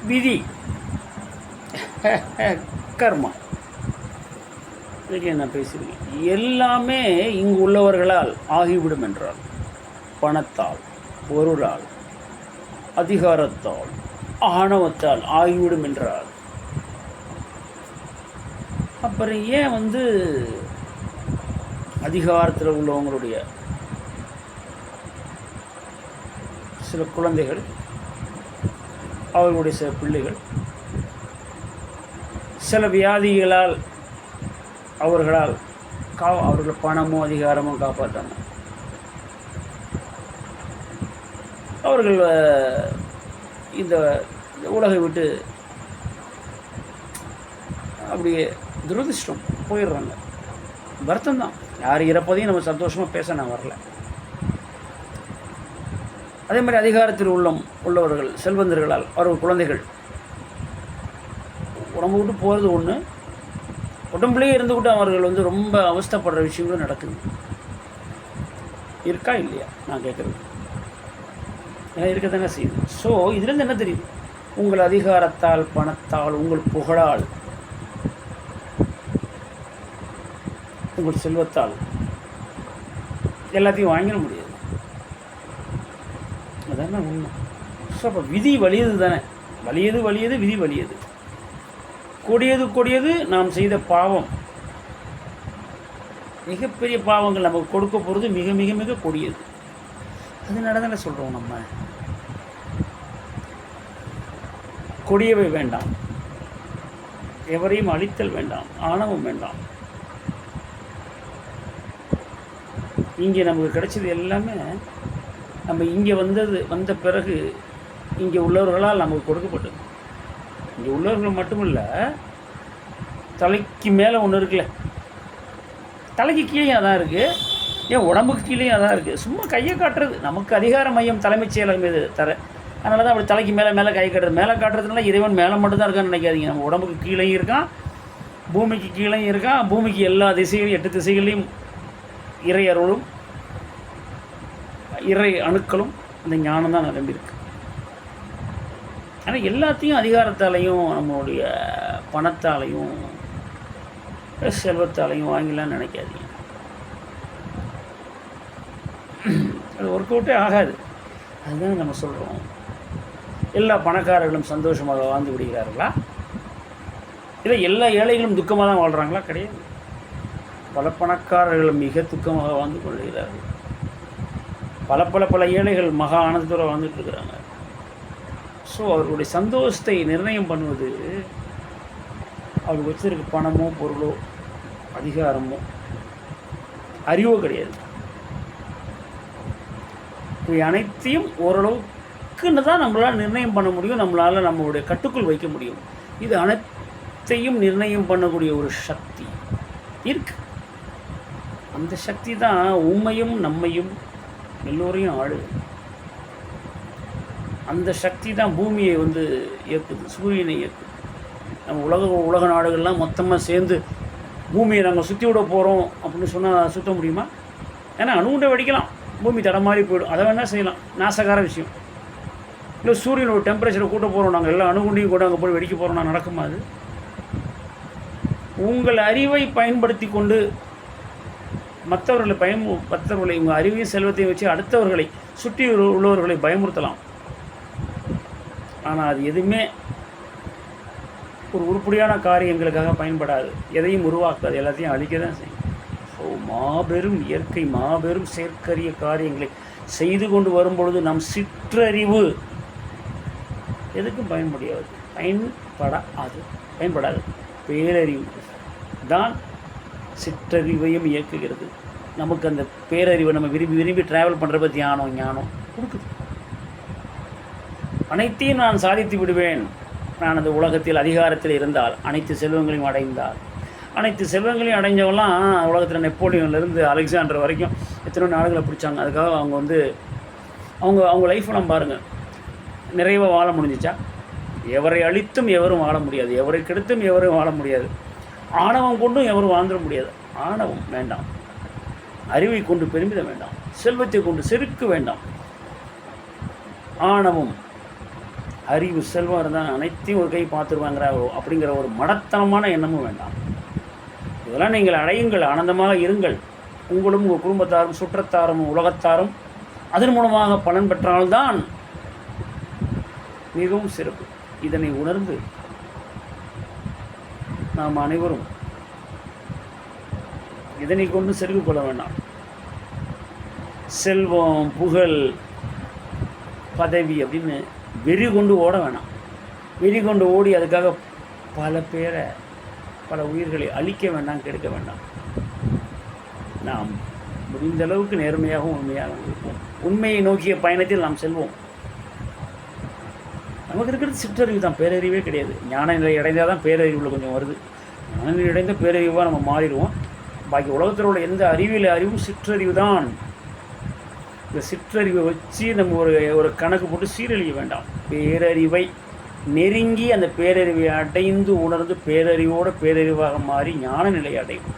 விதி, கர்மா, இதுக்கு என்ன பேசுகிறேன், எல்லாமே இங்கு உள்ளவர்களால் ஆகிவிடும் என்றால், பணத்தால், பொருளால், அதிகாரத்தால், ஆணவத்தால் ஆகிவிடும் என்றால், அப்புறம் ஏன் அதிகாரத்தில் உள்ளவங்களுடைய சில குழந்தைகள், அவர்களுடைய சில பிள்ளைகள் சில வியாதிகளால் அவர்கள் பணமோ அதிகாரமோ காப்பாற்றாங்க, அவர்கள் இந்த உலகை விட்டு அப்படியே துரதிர்ஷ்டம் போயிடுறாங்க. வருத்தம்தான். யார் இறப்பதையும் நம்ம சந்தோஷமாக பேச நான் வரல. அதே மாதிரி அதிகாரத்தில் உள்ளவர்கள், செல்வந்தர்களால் அவர்கள் குழந்தைகள் உடம்பு விட்டு போகிறது ஒன்று, உடம்புலேயே இருந்துக்கிட்டு அவர்கள் ரொம்ப அவஸ்தைப்படுற விஷயங்களும் நடக்குது. இருக்கா இல்லையா நான் கேட்குறது? இருக்க தானே செய்யுது. ஸோ இதுலேருந்து என்ன தெரியுது? உங்கள் அதிகாரத்தால், பணத்தால், உங்கள் புகழால், உங்கள் செல்வத்தால் எல்லாத்தையும் வாங்கிட முடியாது. அதான உண்மை. ஸோ அப்போ விதி வலியது தானே, வலியது விதி வலியது. கொடியது நாம் செய்த பாவம், மிகப்பெரிய பாவங்கள் நமக்கு கொடுக்க போகிறது மிக மிக மிக கொடியது. அதனால தானே சொல்கிறோம், நம்ம கொடியவை வேண்டாம், எவரையும் அழித்தல் வேண்டாம், ஆணவம் வேண்டாம். இங்கே நமக்கு கிடைச்சது எல்லாமே நம்ம இங்கே வந்த பிறகு இங்கே உள்ளவர்களால் நமக்கு கொடுக்கப்பட்டது. இங்கே உள்ளவர்கள் மட்டுமில்லை, தலைக்கு மேலே ஒன்று இருக்குல்ல, தலைக்கு கீழே அதான் இருக்குது, ஏன் உடம்புக்கு கீழே அதான் இருக்குது. சும்மா கையை காட்டுறது, நமக்கு அதிகார மையம் தலைமைச் செயலகம் மீது தர, அதனால தான் அப்படி தலைக்கு மேலே கை காட்டுறது. மேலே காட்டுறதுனால இறைவன் மேலே மட்டும்தான் இருக்கான்னு நினைக்காதீங்க. நம்ம உடம்புக்கு கீழேயும் இருக்கான், பூமிக்கு கீழேயும் இருக்கான். பூமிக்கு எல்லா திசைகளையும், 8 திசைகளையும் இறை அருளும் இறை அணுக்களும் அந்த ஞானம் தான் நிரம்பியிருக்கு. ஆனால் எல்லாத்தையும் அதிகாரத்தாலையும், நம்மளுடைய பணத்தாலையும், செல்வத்தாலையும் வாங்கிலாம் நினைக்காதீங்க. அது ஒர்க் அவுட்டே ஆகாது. அதுதான் நம்ம சொல்கிறோம். எல்லா பணக்காரர்களும் சந்தோஷமாக வாழ்ந்து விடுகிறார்களா? இல்லை எல்லா ஏழைகளும் துக்கமாக தான் வாழ்கிறாங்களா? கிடையாது. பல பணக்காரர்களும் மிக துக்கமாக வாழ்ந்து கொள்கிறார்கள். பல ஏழைகள் மகா ஆனந்தத்தோடு வாழ்ந்துட்டு இருக்கிறாங்க. ஸோ அவர்களுடைய சந்தோஷத்தை நிர்ணயம் பண்ணுவது அவர்கள் வச்சிருக்க பணமோ, பொருளோ, அதிகாரமோ, அறிவோ கிடையாது. இவை அனைத்தையும் ஓரளவுக்குன்னு தான் நம்மளால் நிர்ணயம் பண்ண முடியும், நம்மளால் நம்மளுடைய கட்டுக்குள் வைக்க முடியும். இது அனைத்தையும் நிர்ணயம் பண்ணக்கூடிய ஒரு சக்தி இருக்கு. அந்த சக்தி தான் உண்மையும் நம்மையும் எல்லோரையும் ஆளுது. அந்த சக்தி தான் பூமியை இயக்குது, சூரியனை இயக்குது. நம்ம உலக நாடுகள்லாம் மொத்தமாக சேர்ந்து பூமியை நாங்கள் சுற்றி விட போகிறோம் அப்படின்னு சொன்னால் சுற்ற முடியுமா? ஏன்னா அணுகுண்டை வெடிக்கலாம், பூமி தடமாறி போயிடும். அதை வேணால் செய்யலாம், நாசகார விஷயம். இல்லை சூரியனோட டெம்பரேச்சரை கூட்ட போகிறோம், நாங்கள் எல்லா அணுகுண்டையும் கூட அங்கே போய் வெடிக்க போகிறோம்னா நடக்குமா? அது உங்கள் அறிவை பயன்படுத்தி கொண்டு மற்றவர்களை உங்கள் அறிவையும் செல்வத்தையும் வச்சு அடுத்தவர்களை, சுற்றி உள்ளவர்களை பயமுறுத்தலாம். ஆனால் அது எதுவுமே ஒரு உருப்படியான காரியங்களுக்காக பயன்படாது, எதையும் உருவாக்காது, எல்லாத்தையும் அழிக்க தான் செய்யும். ஸோ மாபெரும் இயற்கை, மாபெரும் செயற்கரிய காரியங்களை செய்து கொண்டு வரும்பொழுது நம் சிற்றறிவு எதுக்கும் பயன்படாது. பேரறிவு தான் சிற்றறிவையும் இயக்குகிறது. நமக்கு அந்த பேரறிவை நம்ம விரும்பி ட்ராவல் பண்ணுறப்ப ஞானம் கொடுக்குது. அனைத்தையும் நான் சாதித்து விடுவேன், நான் அந்த உலகத்தில் அதிகாரத்தில் இருந்தால், அனைத்து செல்வங்களையும் அடைந்தால். அனைத்து செல்வங்களையும் அடைஞ்சவெல்லாம் உலகத்தில் நெப்போலியன்லேருந்து அலெக்சாண்டர் வரைக்கும் எத்தனை நாடுகளை பிடிச்சாங்க. அதுக்காக அவங்க லைஃப்லாம் பாருங்கள், நிறைவாக வாழ முடிஞ்சிச்சா? எவரை அழித்தும் எவரும் வாழ முடியாது, எவரை கெடுத்தும் எவரும் வாழ முடியாது, ஆணவம் கொண்டும் எவரும் வாழ்ந்துட முடியாது. ஆணவம் வேண்டாம், அறிவை கொண்டு பெருமிதம் வேண்டாம், செல்வத்தை கொண்டு செருக்கு வேண்டாம். ஆணவம், அறிவு செல்வம் இருந்தால் அனைத்தையும் ஒரு கை பார்த்துருவாங்கிற அப்படிங்கிற ஒரு மடத்தனமான எண்ணமும் வேண்டாம். இதெல்லாம் நீங்கள் அடையுங்கள், ஆனந்தமாக இருங்கள். உங்களும் உங்கள் குடும்பத்தாரும் சுற்றத்தாரும் உலகத்தாரும் அதன் மூலமாக பலன் பெற்றால்தான் மிகவும் சிறப்பு. இதனை உணர்ந்து நாம் அனைவரும் இதனை கொண்டு செருகு கொள்ள வேண்டாம். செல்வம், புகழ், பதவி அப்படின்னு வெறி கொண்டு ஓட வேணாம். வெறி கொண்டு ஓடி அதுக்காக பல உயிர்களை அழிக்க வேண்டாம், கெடுக்க வேண்டாம். நாம் முடிந்த அளவுக்கு நேர்மையாகவும் உண்மையாகவும் இருப்போம். உண்மையை நோக்கிய பயணத்தில் நாம் செல்வோம். நமக்கு இருக்கிறது சிற்றறிவு தான், பேரறிவே கிடையாது. ஞான நிலை அடைந்தால் தான் பேரறிவில் கொஞ்சம் வருது. ஞான நிலை அடைந்த பேரறிவாக நம்ம மாறிடுவோம். பாக்கி உலகத்தில் உள்ள எந்த அறிவும் சிற்றறிவு தான். இந்த சிற்றறிவை வச்சு நம்ம ஒரு கணக்கு போட்டு சீரழிய வேண்டாம். பேரறிவை நெருங்கி அந்த பேரறிவை அடைந்து உணர்ந்து பேரறிவாக மாறி ஞான நிலையை அடையும்.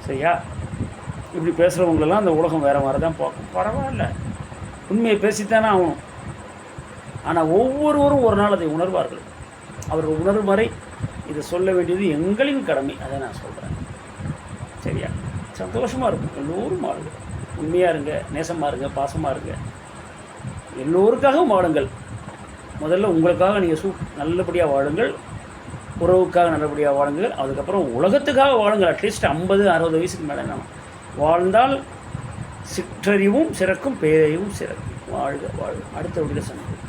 சரியா? இப்படி பேசுகிறவங்களெல்லாம் அந்த உலகம் வேறு மாதிரி தான் பார்க்கும். பரவாயில்ல, உண்மையை பேசித்தானே ஆகணும். ஆனால் ஒவ்வொருவரும் ஒரு நாள் அதை உணர்வார்கள். அவர்கள் உணர்வு வரை இதை சொல்ல வேண்டியது எங்களின் கடமை. அதை நான் சொல்கிறேன். சரியா? சந்தோஷமாக இருக்கும். எல்லோரும் வாழுங்க, உண்மையாக இருங்க, நேசமாக இருங்க, பாசமாக இருங்க. எல்லோருக்காகவும் வாழுங்கள். முதல்ல உங்களுக்காக நீங்கள் நல்லபடியாக வாழுங்கள், உறவுக்காக நல்லபடியாக வாழுங்கள். அதுக்கப்புறம் உலகத்துக்காக வாழுங்கள். அட்லீஸ்ட் 50-60 வயசுக்கு மேலே நம்ம வாழ்ந்தால் சிற்றறிவும் சிறக்கும், பேரறிவும் சிறக்கும். வாழ்க. அடுத்த வீடியோவில் சந்திப்போம்.